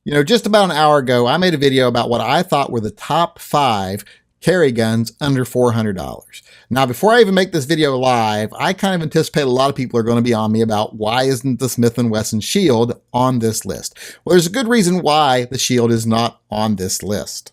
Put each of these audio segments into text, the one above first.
Just about an hour ago, I made a video about what I thought were the top 5 carry guns under $400. Now, before I even make this video live, I kind of anticipate a lot of people are going to be on me about why isn't the Smith & Wesson Shield on this list? Well, there's a good reason why the Shield is not on this list.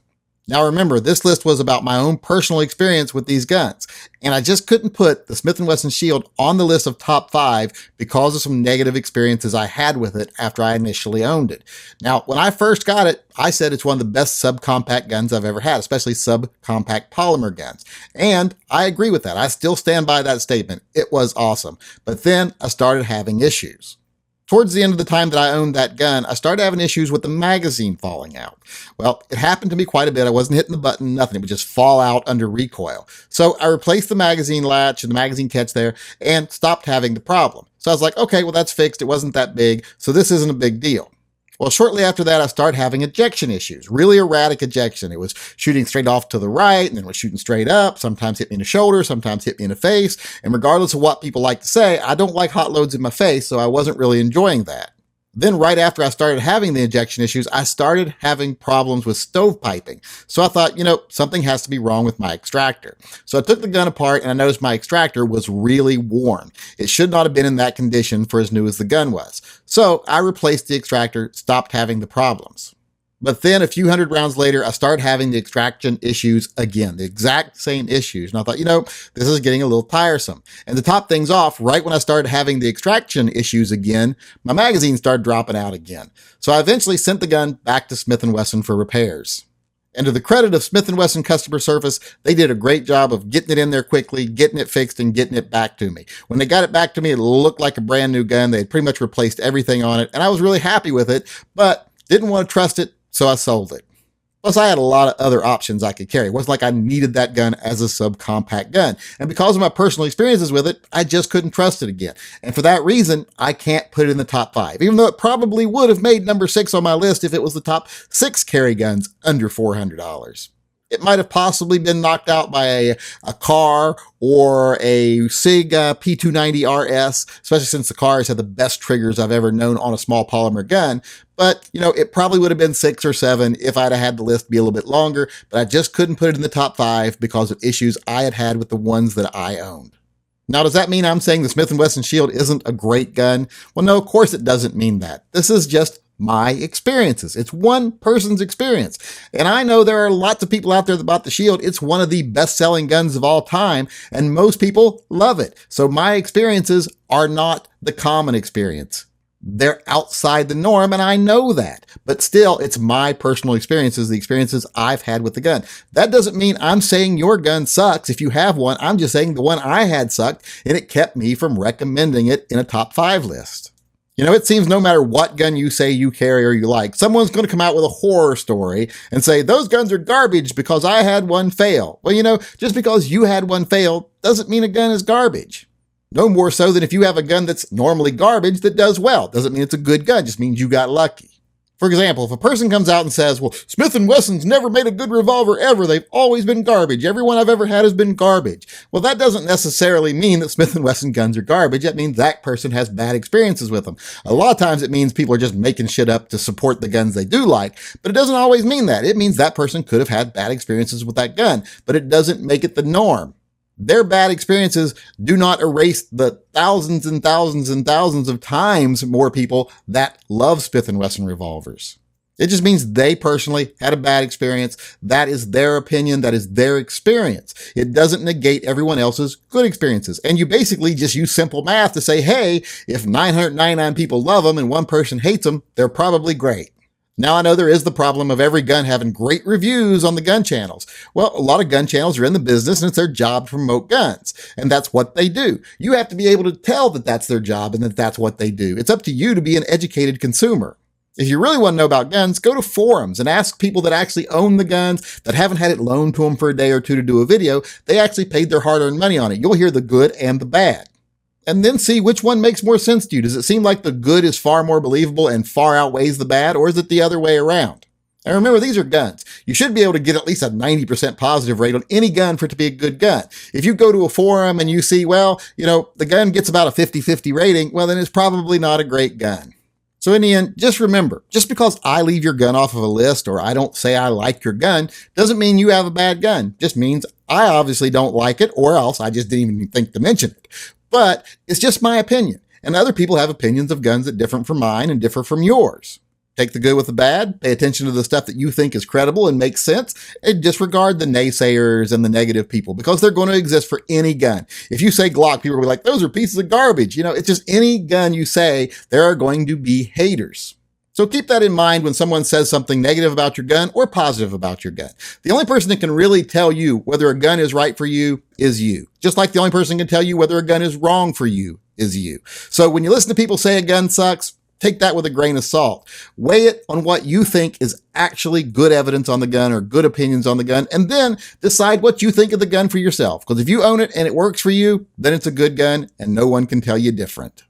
Now remember, this list was about my own personal experience with these guns, and I just couldn't put the Smith & Wesson Shield on the list of top 5 because of some negative experiences I had with it after I initially owned it. Now, when I first got it, I said it's one of the best subcompact guns I've ever had, especially subcompact polymer guns. And I agree with that. I still stand by that statement. It was awesome. But then I started having issues. Towards the end of the time that I owned that gun, I started having issues with the magazine falling out. Well, it happened to me quite a bit. I wasn't hitting the button, nothing. It would just fall out under recoil. So I replaced the magazine latch and the magazine catch there and stopped having the problem. So I was like, okay, well, that's fixed. It wasn't that big, so this isn't a big deal. Well, shortly after that, I started having ejection issues, really erratic ejection. It was shooting straight off to the right, and then it was shooting straight up, sometimes hit me in the shoulder, sometimes hit me in the face. And regardless of what people like to say, I don't like hot loads in my face, so I wasn't really enjoying that. Then right after I started having the ejection issues, I started having problems with stovepiping. So I thought, something has to be wrong with my extractor. So I took the gun apart and I noticed my extractor was really worn. It should not have been in that condition for as new as the gun was. So I replaced the extractor, stopped having the problems. But then a few hundred rounds later, I started having the extraction issues again, the exact same issues. And I thought, this is getting a little tiresome. And to top things off, right when I started having the extraction issues again, my magazine started dropping out again. So I eventually sent the gun back to Smith & Wesson for repairs. And to the credit of Smith & Wesson customer service, they did a great job of getting it in there quickly, getting it fixed, and getting it back to me. When they got it back to me, it looked like a brand new gun. They had pretty much replaced everything on it, and I was really happy with it, but didn't want to trust it. So I sold it. Plus, I had a lot of other options I could carry. It wasn't like I needed that gun as a subcompact gun. And because of my personal experiences with it, I just couldn't trust it again. And for that reason, I can't put it in the top 5, even though it probably would have made number 6 on my list if it was the top 6 carry guns under $400. It might have possibly been knocked out by a car or a SIG P290 RS, especially since the cars had the best triggers I've ever known on a small polymer gun. But, it probably would have been 6 or 7 if I'd have had the list be a little bit longer, but I just couldn't put it in the top 5 because of issues I had with the ones that I owned. Now, does that mean I'm saying the Smith & Wesson Shield isn't a great gun? Well, no, of course it doesn't mean that. This is just my experiences. It's one person's experience. And I know there are lots of people out there that bought the Shield. It's one of the best-selling guns of all time, and most people love it. So my experiences are not the common experience. They're outside the norm, and I know that. But still, it's my personal experiences, the experiences I've had with the gun. That doesn't mean I'm saying your gun sucks if you have one. I'm just saying the one I had sucked, and it kept me from recommending it in a top 5 list. It seems no matter what gun you say you carry or you like, someone's going to come out with a horror story and say, those guns are garbage because I had one fail. Well, just because you had one fail doesn't mean a gun is garbage. No more so than if you have a gun that's normally garbage that does well. Doesn't mean it's a good gun, just means you got lucky. For example, if a person comes out and says, well, Smith & Wesson's never made a good revolver ever. They've always been garbage. Every one I've ever had has been garbage. Well, that doesn't necessarily mean that Smith & Wesson guns are garbage. That means that person has bad experiences with them. A lot of times it means people are just making shit up to support the guns they do like, but it doesn't always mean that. It means that person could have had bad experiences with that gun, but it doesn't make it the norm. Their bad experiences do not erase the thousands and thousands and thousands of times more people that love Smith & Wesson revolvers. It just means they personally had a bad experience. That is their opinion. That is their experience. It doesn't negate everyone else's good experiences. And you basically just use simple math to say, hey, if 999 people love them and one person hates them, they're probably great. Now, I know there is the problem of every gun having great reviews on the gun channels. Well, a lot of gun channels are in the business and it's their job to promote guns. And that's what they do. You have to be able to tell that that's their job and that that's what they do. It's up to you to be an educated consumer. If you really want to know about guns, go to forums and ask people that actually own the guns, that haven't had it loaned to them for a day or two to do a video. They actually paid their hard-earned money on it. You'll hear the good and the bad. And then see which one makes more sense to you. Does it seem like the good is far more believable and far outweighs the bad, or is it the other way around? And remember, these are guns. You should be able to get at least a 90% positive rate on any gun for it to be a good gun. If you go to a forum and you see, well, the gun gets about a 50-50 rating, well, then it's probably not a great gun. So in the end, just remember, just because I leave your gun off of a list or I don't say I like your gun doesn't mean you have a bad gun. Just means I obviously don't like it, or else I just didn't even think to mention it. But it's just my opinion. And other people have opinions of guns that differ from mine and differ from yours. Take the good with the bad, pay attention to the stuff that you think is credible and makes sense, and disregard the naysayers and the negative people, because they're going to exist for any gun. If you say Glock, people will be like, those are pieces of garbage. You know, it's just any gun you say, there are going to be haters. So keep that in mind when someone says something negative about your gun or positive about your gun. The only person that can really tell you whether a gun is right for you is you. Just like the only person can tell you whether a gun is wrong for you is you. So when you listen to people say a gun sucks, take that with a grain of salt. Weigh it on what you think is actually good evidence on the gun or good opinions on the gun, and then decide what you think of the gun for yourself. Because if you own it and it works for you, then it's a good gun and no one can tell you different.